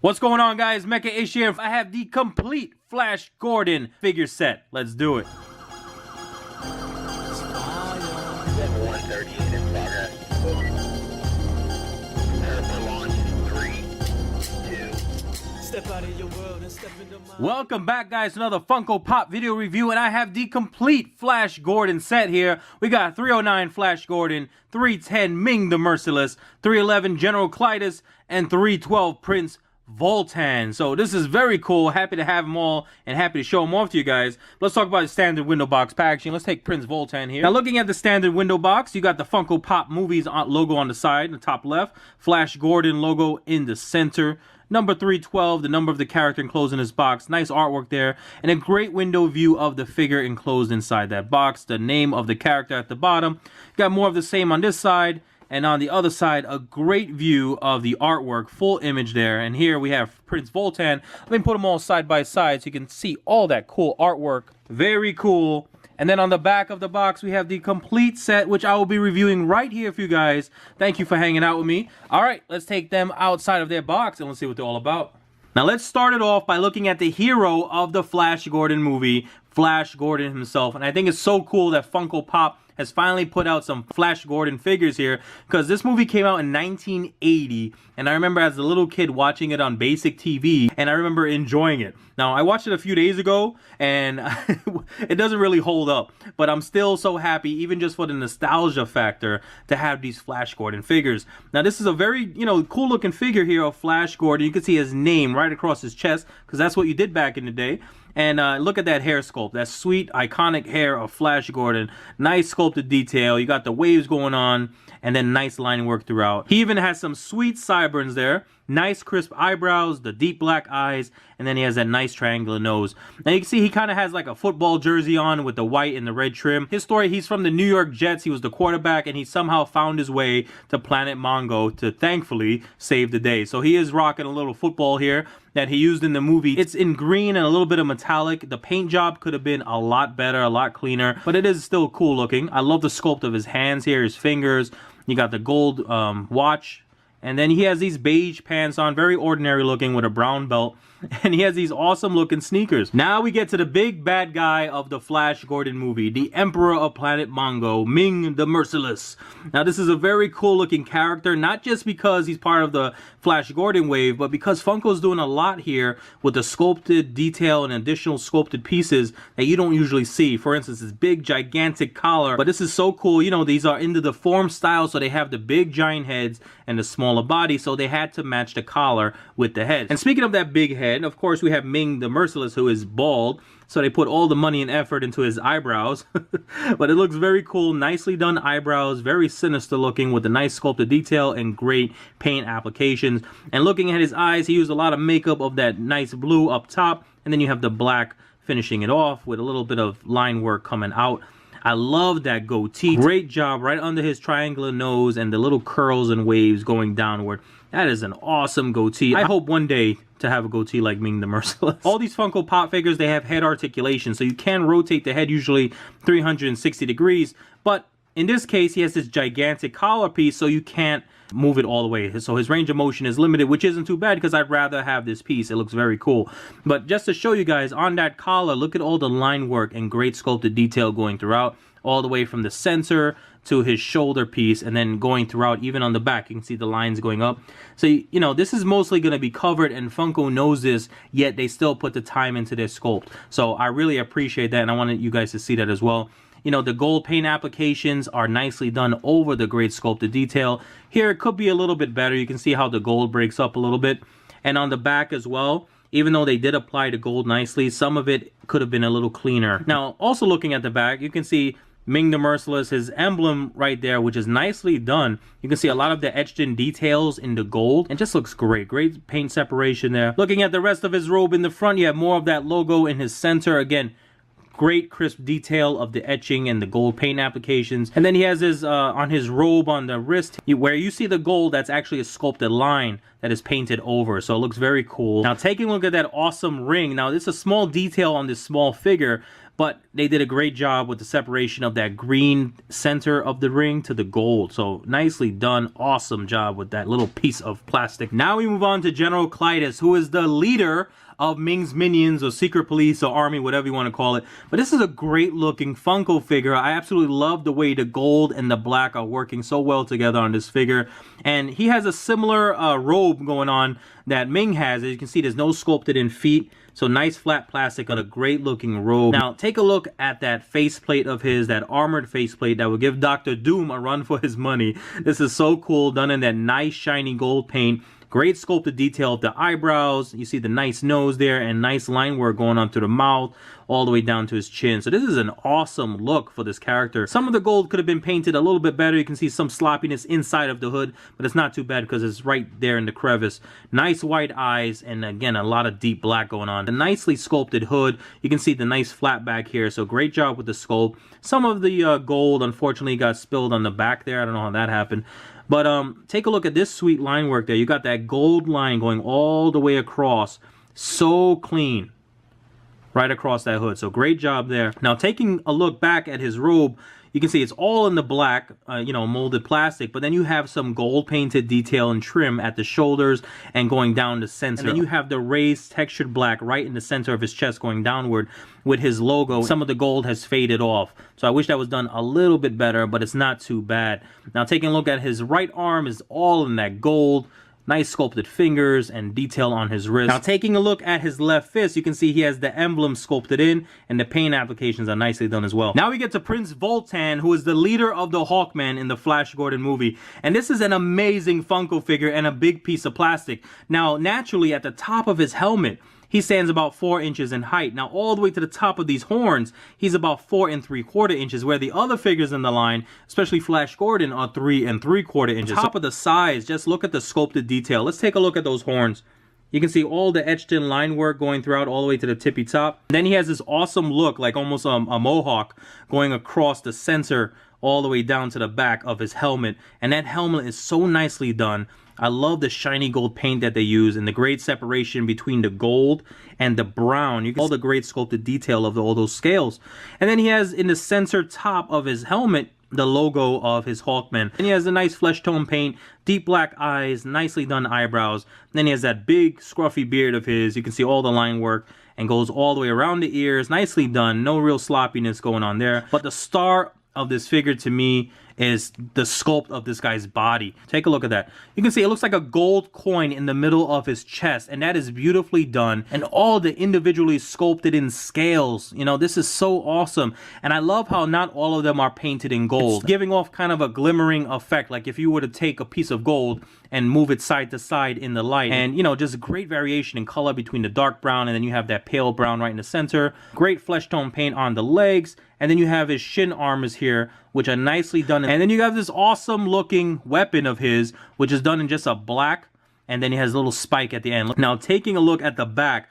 What's going on, guys? Mecha Ish here. I have the complete Flash Gordon figure set. Let's do it. Welcome back, guys, to another Funko Pop video review, and I have the complete Flash Gordon set here. We got 309 Flash Gordon, 310 Ming the Merciless, 311 General Klytus, and 312 Prince Voltan. So this is very cool. Happy to have them all and happy to show them off to you guys. Let's talk about the standard window box packaging. Let's take Prince Voltan here. Now, looking at the standard window box, you got the Funko Pop Movies logo on the side, the top left, Flash Gordon logo in the center, number 312, the number of the character enclosed in this box. Nice artwork there, and a great window view of the figure enclosed inside that box. The name of the character at the bottom. Got more of the same on this side. And on the other side, a great view of the artwork, full image there. And here we have Prince Voltan. Let me put them all side by side so you can see all that cool artwork. Very cool. And then on the back of the box, we have the complete set, which I will be reviewing right here for you guys. Thank you for hanging out with me. All right, let's take them outside of their box and let's see what they're all about. Now, let's start it off by looking at the hero of the Flash Gordon movie, Flash Gordon himself. And I think it's so cool that Funko Pop has finally put out some Flash Gordon figures here, because this movie came out in 1980, and I remember as a little kid watching it on basic TV, and I remember enjoying it. Now, I watched it a few days ago, and it doesn't really hold up, but I'm still so happy, even just for the nostalgia factor, to have these Flash Gordon figures. Now, this is a very, cool looking figure here of Flash Gordon. You can see his name right across his chest, because that's what you did back in the day. And look at that hair sculpt, that sweet, iconic hair of Flash Gordon. Nice sculpted detail. You got the waves going on, and then nice line work throughout. He even has some sweet sideburns there. Nice crisp eyebrows, the deep black eyes, and then he has that nice triangular nose. Now you can see he kind of has like a football jersey on with the white and the red trim. His story, he's from the New York Jets. He was the quarterback, and he somehow found his way to Planet Mongo to thankfully save the day. So he is rocking a little football here that he used in the movie. It's in green and a little bit of metallic. The paint job could have been a lot better, a lot cleaner, but it is still cool looking. I love the sculpt of his hands here, his fingers. You got the gold watch. And then he has these beige pants on, very ordinary looking with a brown belt. And he has these awesome looking sneakers. Now we get to the big bad guy of the Flash Gordon movie, the Emperor of Planet Mongo, Ming the Merciless. Now this is a very cool looking character, not just because he's part of the Flash Gordon wave, but because Funko's doing a lot here with the sculpted detail and additional sculpted pieces that you don't usually see. For instance, this big gigantic collar, but this is so cool. These are into the form style, so they have the big giant heads and the smaller body, so they had to match the collar with the head. And speaking of that big head, of course, we have Ming the Merciless, who is bald, so they put all the money and effort into his eyebrows. But it looks very cool, nicely done eyebrows, very sinister looking with a nice sculpted detail and great paint applications. And looking at his eyes, he used a lot of makeup of that nice blue up top, and then you have the black finishing it off with a little bit of line work coming out. I love that goatee. Great job right under his triangular nose and the little curls and waves going downward. That is an awesome goatee. I hope one day to have a goatee like Ming the Merciless. All these Funko Pop figures, they have head articulation, so you can rotate the head usually 360 degrees, but in this case, he has this gigantic collar piece, so you can't move it all the way. So his range of motion is limited, which isn't too bad because I'd rather have this piece. It looks very cool. But just to show you guys, on that collar, look at all the line work and great sculpted detail going throughout, all the way from the center to his shoulder piece, and then going throughout, even on the back. You can see the lines going up. So, this is mostly going to be covered, and Funko knows this, yet they still put the time into their sculpt. So I really appreciate that, and I wanted you guys to see that as well. The gold paint applications are nicely done over the great sculpted detail. Here, it could be a little bit better. You can see how the gold breaks up a little bit. And on the back as well, even though they did apply the gold nicely, some of it could have been a little cleaner. Now, also looking at the back, you can see Ming the Merciless, his emblem right there, which is nicely done. You can see a lot of the etched in details in the gold. It just looks great. Great paint separation there. Looking at the rest of his robe in the front, you have more of that logo in his center. Again, great crisp detail of the etching and the gold paint applications. And then he has his on his robe on the wrist, where you see the gold, that's actually a sculpted line that is painted over, so it looks very cool. Now taking a look at that awesome ring. Now this is a small detail on this small figure, but they did a great job with the separation of that green center of the ring to the gold. So nicely done. Awesome job with that little piece of plastic. Now we move on to General Klytus, who is the leader of Ming's minions or secret police or army, whatever you want to call it. But this is a great looking Funko figure. I absolutely love the way the gold and the black are working so well together on this figure. And he has a similar robe going on that Ming has. As you can see, there's no sculpted in feet. So nice flat plastic on a great looking robe. Now take a look at that faceplate of his, that armored faceplate that will give Dr. Doom a run for his money. This is so cool, done in that nice shiny gold paint. Great sculpted detail of the eyebrows. You see the nice nose there and nice line work going on to the mouth all the way down to his chin. So this is an awesome look for this character. Some of the gold could have been painted a little bit better. You can see some sloppiness inside of the hood, but it's not too bad because it's right there in the crevice. Nice white eyes, and again, a lot of deep black going on. The nicely sculpted hood. You can see the nice flat back here. So great job with the sculpt. Some of the gold, unfortunately, got spilled on the back there. I don't know how that happened. But take a look at this sweet line work there. You got that gold line going all the way across. So clean. Right across that hood. So great job there. Now taking a look back at his robe, you can see it's all in the black, you know, molded plastic, but then you have some gold painted detail and trim at the shoulders and going down the center. And then you have the raised textured black right in the center of his chest going downward with his logo. Some of the gold has faded off. So I wish that was done a little bit better, but it's not too bad. Now taking a look at his right arm is all in that gold. Nice sculpted fingers and detail on his wrist. Now taking a look at his left fist, you can see he has the emblem sculpted in and the paint applications are nicely done as well. Now we get to Prince Vultan, who is the leader of the Hawkmen in the Flash Gordon movie. And this is an amazing Funko figure and a big piece of plastic. Now naturally at the top of his helmet, he stands about 4 inches in height. Now all the way to the top of these horns, he's about 4 3/4 inches, where the other figures in the line, especially Flash Gordon, are 3 3/4 inches. Top of the size, just look at the sculpted detail. Let's take a look at those horns. You can see all the etched in line work going throughout all the way to the tippy top. Then he has this awesome look, like almost a mohawk going across the center all the way down to the back of his helmet. And that helmet is so nicely done. I love the shiny gold paint that they use and the great separation between the gold and the brown. You can see all the great sculpted detail of all those scales. And then he has in the center top of his helmet the logo of his Hawkman. And he has a nice flesh tone paint, deep black eyes, nicely done eyebrows. And then he has that big scruffy beard of his. You can see all the line work and goes all the way around the ears. Nicely done. No real sloppiness going on there. But the star of this figure to me is the sculpt of this guy's body. Take a look at that. You can see it looks like a gold coin in the middle of his chest, and that is beautifully done. And all the individually sculpted in scales. You know, this is so awesome. And I love how not all of them are painted in gold. It's giving off kind of a glimmering effect, like if you were to take a piece of gold and move it side to side in the light. And, you know, just great variation in color between the dark brown and then you have that pale brown right in the center. Great flesh tone paint on the legs. And then you have his shin armors here, which are nicely done. And then you have this awesome looking weapon of his, which is done in just a black. And then he has a little spike at the end. Now, taking a look at the back,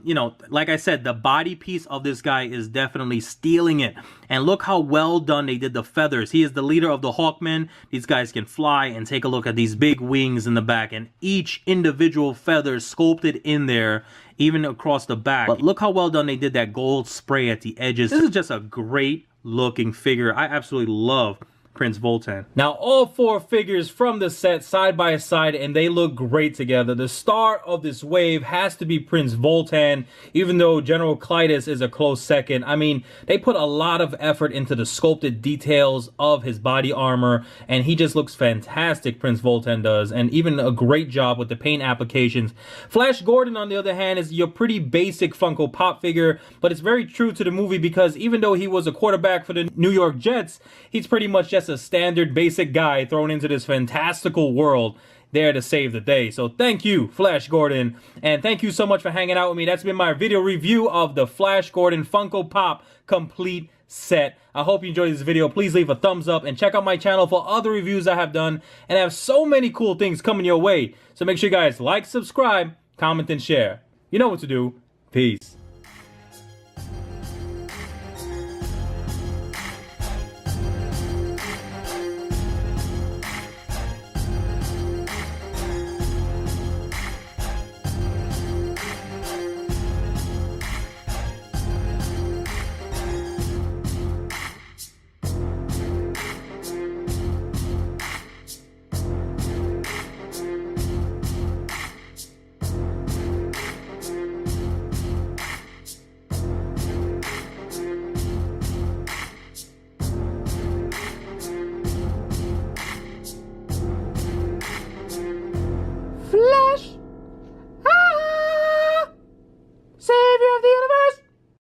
you know, like I said, the body piece of this guy is definitely stealing it. And look how well done they did the feathers. He is the leader of the Hawkmen. These guys can fly, and take a look at these big wings in the back. And each individual feather sculpted in there, even across the back. But look how well done they did that gold spray at the edges. This is just a great looking figure. I absolutely love Prince Voltan. Now all 4 figures from the set side by side, and they look great together. The star of this wave has to be Prince Voltan, even though General Klytus is a close second. I mean, they put a lot of effort into the sculpted details of his body armor, and he just looks fantastic, Prince Voltan does, and even a great job with the paint applications. Flash Gordon, on the other hand, is your pretty basic Funko Pop figure, but it's very true to the movie because even though he was a quarterback for the New York Jets, he's pretty much just a standard basic guy thrown into this fantastical world there to save the day. So thank you, Flash Gordon, and thank you so much for hanging out with me. That's been my video review of the Flash Gordon Funko Pop complete set. I hope you enjoyed this video. Please leave a thumbs up and check out my channel for other reviews I have done, and I have so many cool things coming your way. So make sure you guys like, subscribe, comment, and share. You know what to do. Peace.